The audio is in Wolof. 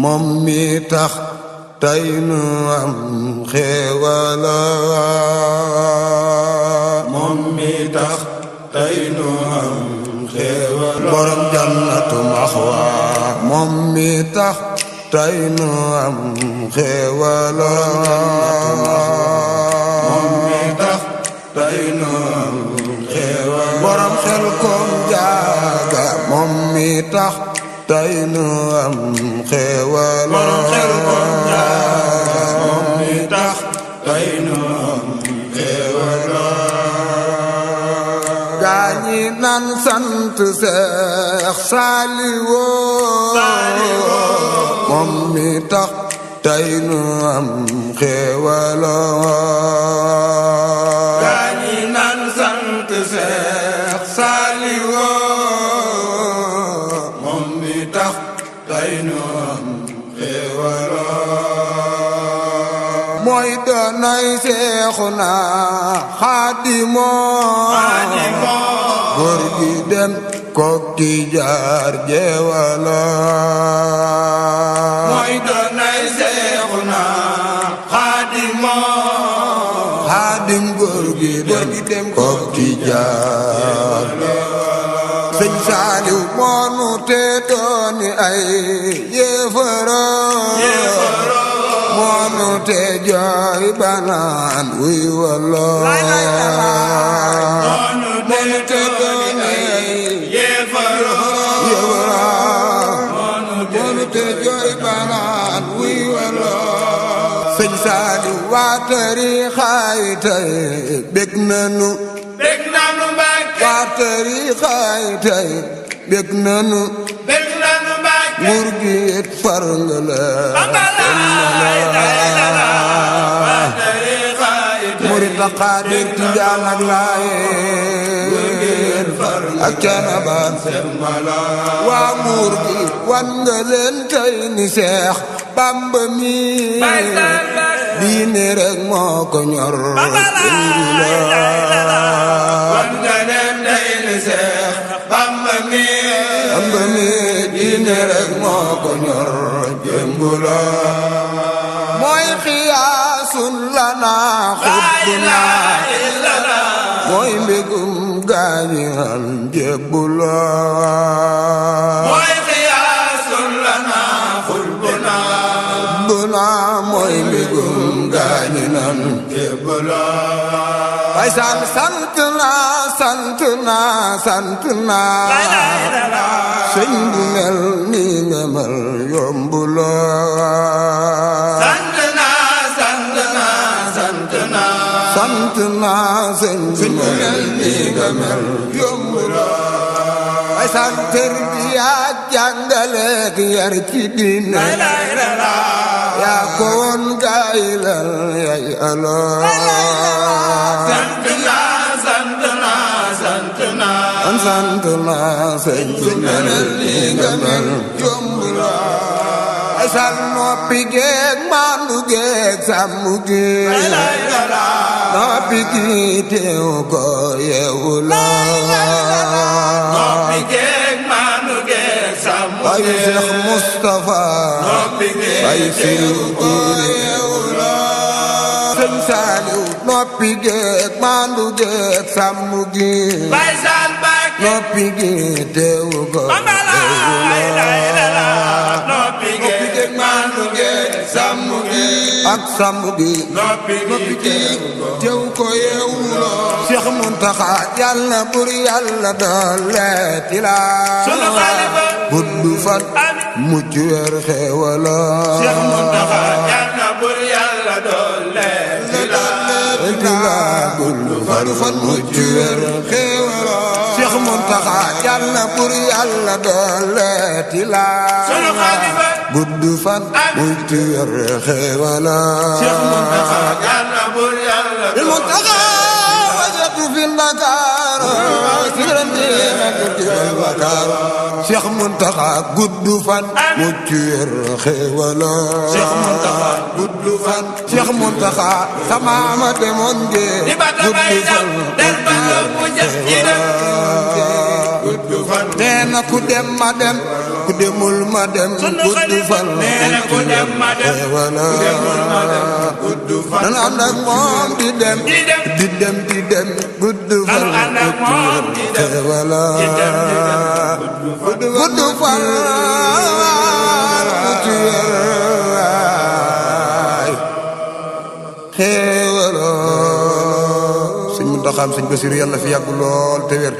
moom mi tax tey nu am xéewala moom mi tax tey nu am xéewala borom jannatu maxwa moom mi tax tey nu am xéewala moom mi tax tey nu am xéewala borom xel koom jaaga moom mi tax tey nu am xéewal borom xel koom jaaga moom mi tax tey nu am xéewal gaañi nan sant Seex Saaliwu moom mi tax tey nu am xéewal gaañi nan sant Seex Saaliwu tey nu am xéewal mooy doonay Seexuna Xaadimu góor gi dem Kokki jaar jeewala mooy doonay Seexuna Xaadimu Xaadim góor gi dem Kokki jaar Sëñ Saaliw moonu te dooni ay yéefara moonu te jooy banaan wuy walla moonu te dooni ay yéefara moonu te jooy banaan wuy walla Sëñ Saaliw waa tariixaay tey bég nanu waa tariixaay tey bég nanu nguur gi it far nga la murit la xaadir tijaan ak laayeen ak canabaan waa nguur gi wan nga leen tey ni Seex Bamba mi diine rek moo ko ñor Seex Bamba mi diine rek moo ko ñor jëmbula mooy xiyaasun lana xubbuna mooy mbégum gaañal jébbula mooy xiyaasun lana xubbuna mooy mbégum gaañal jébbula ay sant naa sëñ bu mel ni nga mel yomb la sant naa sëñ bu mel ni nga mel yomb la ay santer bi yaa jàngale yar ci diine yaa ko woon gaayilal yay ala sant naa sëñ bi mel ni nga mel yomb la ay sal noppi geeg maandu geeg sàmm gi noppi gi teew ko yeewu la noppi geeg maandu geeg sàmm gi ay Seex Mustafa ay siw gi yeewu la sëñ Saaliw noppi geeg maandu geeg sàmm gi noppi gi teewu ko noppi gi maandu gi sàmm gi ak sàmm gi noppi gi teewu ko yeewu la Seex Muntaxa yàlla bur yàlla doole tila gudd fan mucc wér xéewala Seex Muntaxa yàlla bur yàlla doole tila gudd fan mucc wér xéewala Seex Muntaxa yàlla bur yàlla doole tila gudd fan mucc wér xéewala Seex Muntaxa yàlla bur yàlla il Muntaxa wajatu fi Ndakaar siran di Bakar Seex Muntaxa gudd fan mucc wér xéewala Seex Muntaxa gudd fan Seex Muntaxa sama ma demoon gudd fan nee na ku dem ma dem ku demul ma dem gudd fan nee na ku dem ma dem wala ku demul ma dem gudd fan nanu ànd ak moom di dem di dem gudd fan nanu ànd ak moom di dem wala gudd fan xéewaloo sëñ Muntaxa sëñ Basiru yàlla fi yàgg lool te wér